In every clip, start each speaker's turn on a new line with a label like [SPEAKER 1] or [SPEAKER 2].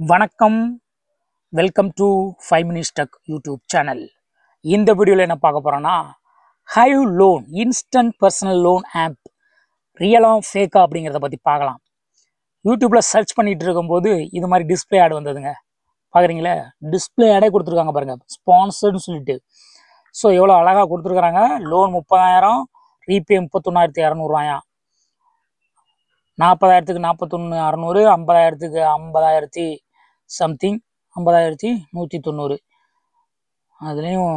[SPEAKER 1] வணக்கம், welcome to 5 minutes tech YouTube channel. இந்த வீடியோவில் என்ன பார்க்க போகிறோன்னா, hive loan instant personal loan app ரியலா ஃபேக்கா அப்படிங்கிறத பற்றி பார்க்கலாம். யூடியூப்பில் சர்ச் பண்ணிகிட்டு இருக்கும்போது இது மாதிரி டிஸ்பிளே ஆட் வந்ததுங்க. பார்க்குறீங்களே, டிஸ்பிளே ஆடே கொடுத்துருக்காங்க பாருங்கள், ஸ்பான்சர்னு சொல்லிட்டு. ஸோ எவ்வளோ அழகாக கொடுத்துருக்குறாங்க. Loan 30,000, repay 31,200, 40,000க்கு 41,600, 50,000க்கு 50,000 something, 50,190. அதுலேயும்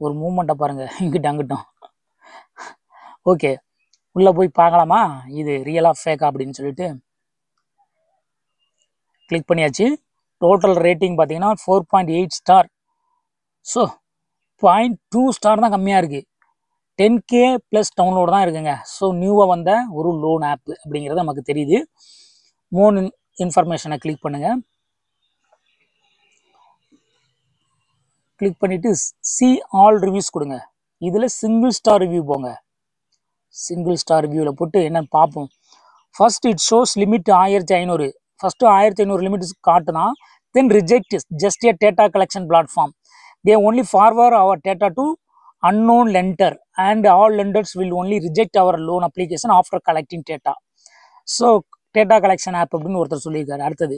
[SPEAKER 1] ஒரு மூமெண்ட்டை பாருங்கள், இங்கிட்ட அங்கிட்டும். ஓகே, உள்ளே போய் பார்க்கலாமா இது ரியலாக ஃபேக்கா அப்படின்னு சொல்லிட்டு. கிளிக் பண்ணியாச்சு. டோட்டல் ரேட்டிங் பார்த்தீங்கன்னா 4.8 ஸ்டார். ஸோ 0.2 ஸ்டார் தான் கம்மியாக இருக்குது. 10K ப்ளஸ் டவுன்லோடு தான் இருக்குங்க. ஸோ நியூவாக வந்த ஒரு லோன் ஆப் அப்படிங்கிறது நமக்கு தெரியுது. மோர் இன்ஃபர்மேஷனை கிளிக் பண்ணுங்கள். கிளிக் பண்ணிவிட்டு சி ஆல் ரிவ்யூஸ் கொடுங்க. இதில் சிங்கிள் ஸ்டார் ரிவ்யூ போங்க. சிங்கிள் ஸ்டார் ரிவ்யூவில் போட்டு என்னன்னு பார்ப்போம். First it shows limit 1,500. First 1,500 limit காட்டுதான். Then reject just a data collection platform. They only forward our data to unknown lender and all lenders will only reject our loan application after collecting data. So data collection app அப்படின்னு ஒருத்தர் சொல்லியிருக்காரு. அடுத்தது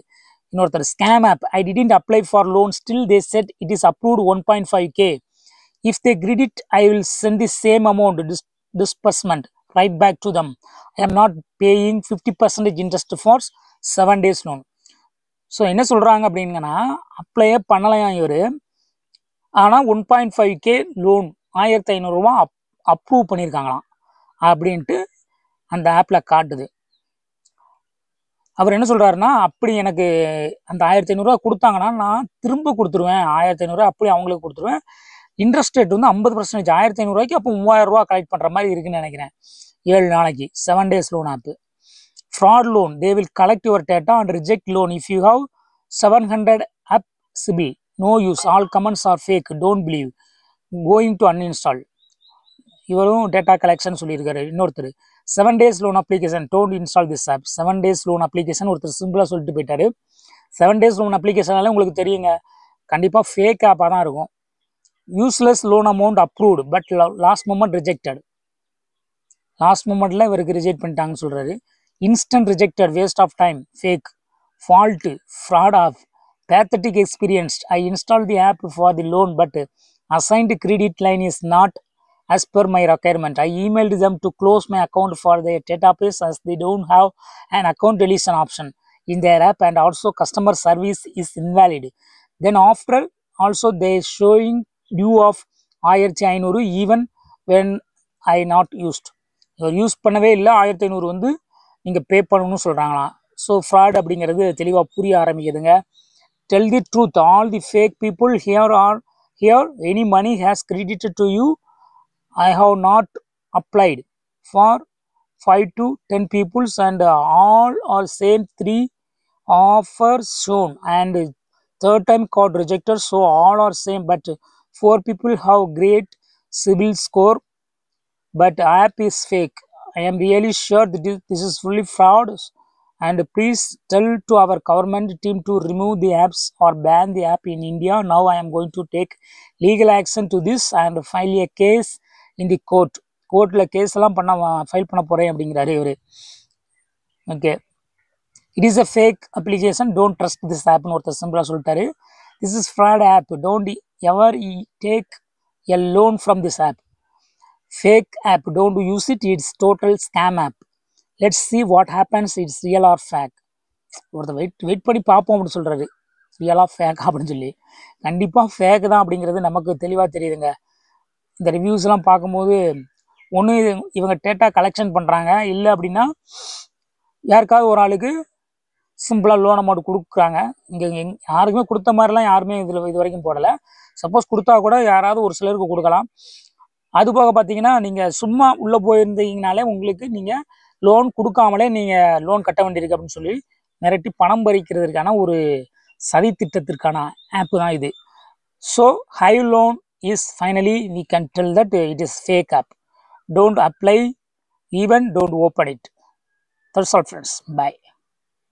[SPEAKER 1] இன்னொருத்தர் scam app. I didn't apply for loan, still they said it is approved 1.5K. If they credit, I will send the same amount disbursement right back to them. I am not paying 50% interest for 7 days loan. So என்ன சொல்கிறாங்க அப்படிங்கன்னா, அப்ளையே பண்ணலையாம் இவர், ஆனால் 1.5K loan 1,500 ரூபா approve பண்ணியிருக்காங்களாம் அப்படின்ட்டு அந்த ஆப்பில் காட்டுது. அவர் என்ன சொல்கிறாருன்னா, அப்படி எனக்கு அந்த 1,500 ரூபா கொடுத்தாங்கன்னா நான் திரும்ப கொடுத்துருவேன். 1,500 ரூபா அப்படி அவங்களுக்கு கொடுத்துருவேன். இன்ட்ரெஸ்ட் ரேட் வந்து 50%. 1,500 ரூபாய்க்கு அப்போ 3,000 ரூபா கலெக்ட் பண்ணுற மாதிரி இருக்குன்னு நினைக்கிறேன். 7 நாளைக்கு 7 days loan app. Fraud loan, they will collect your data and reject loan if you have 700 up CIBIL. No use, all comments are fake, don't believe, going to uninstall. இவரும் டேட்டா கலெக்ஷன் சொல்லியிருக்காரு. இன்னொருத்தர் 7 days loan application, don't install this app. 7 days loan application ஒருத்தர் சிம்பிளாக சொல்லிட்டு போயிட்டாரு. 7 days loan அப்ளிகேஷனாலே உங்களுக்கு தெரியுங்க, கண்டிப்பாக ஃபேக் ஆப்பாக தான் இருக்கும். Useless loan amount approved but last moment rejected. Last மூமெண்ட்டில் இவருக்கு ரிஜெக்ட் பண்ணிட்டாங்கன்னு சொல்கிறாரு. Instant rejected, waste of time, fake, fault, fraud off, pathetic experience. I installed the app for the loan but assigned credit line is not as per my requirement. I emailed them to close my account for their database as they don't have an account deletion option in their app, and also customer service is invalid. Then after also they showing due of 1,500 even when I not used. இவர் use பண்ணவே இல்லை, 1,500 வந்து நீங்கள் பே பண்ணணும்னு சொல்கிறாங்களாம். So fraud அப்படிங்கிறது தெளிவாக புரிய ஆரம்பிக்குதுங்க. Tell the truth, all the fake people here are here. Any money has credited to you. I have not applied for 5 to 10 people and all are same 3 offers shown and third time card rejected, so all are same, but 4 people have great CIBIL score but app is fake. I am really sure that this is fully fraud, and please tell to our government team to remove the apps or ban the app in India. Now I am going to take legal action to this and file a case in the court. கோர்ட்டில் case எல்லாம் file பண்ண போகிறேன் அப்படிங்கிறாரு இவர். Okay, it is a fake application, don't trust this ஆப்னு ஒருத்தர் சிம்பிளாக சொல்லிட்டாரு. This is fraud app, don't ever take a loan from this app. Fake app, don't use it, it's total scam app. Let's see what happens, it's real or fake. ஒருத்தர் wait பண்ணி பார்ப்போம் அப்படின்னு சொல்கிறாரு. ரியலாக ஃபேக் அப்படின்னு சொல்லி கண்டிப்பாக fake தான் அப்படிங்கிறது நமக்கு தெளிவாக தெரியுதுங்க. இந்த ரிவ்யூஸ்லாம் பார்க்கும்போது ஒன்று இவங்க டேட்டா கலெக்ஷன் பண்ணுறாங்க, இல்லை அப்படின்னா யாருக்காவது ஒரு ஆளுக்கு சிம்பிளாக லோன் அமௌண்ட் கொடுக்குறாங்க. இங்கே யாருக்குமே கொடுத்த மாதிரிலாம் யாருமே இது வரைக்கும் போடலை. சப்போஸ் கொடுத்தா கூட யாராவது ஒரு சிலருக்கு கொடுக்கலாம். அதுபோக பார்த்தீங்கன்னா நீங்கள் சும்மா உள்ளே போயிருந்தீங்கனாலே உங்களுக்கு நீங்கள் லோன் கொடுக்காமலே நீங்கள் லோன் கட்ட வேண்டியிருக்கு அப்படின்னு சொல்லி மிரட்டி பணம் பறிக்கிறதுக்கான ஒரு சதி திட்டத்திற்கான ஆப்பு தான் இது. So high loan is finally we can tell that it is fake app. Don't apply, even don't open it. That's all friends. Bye.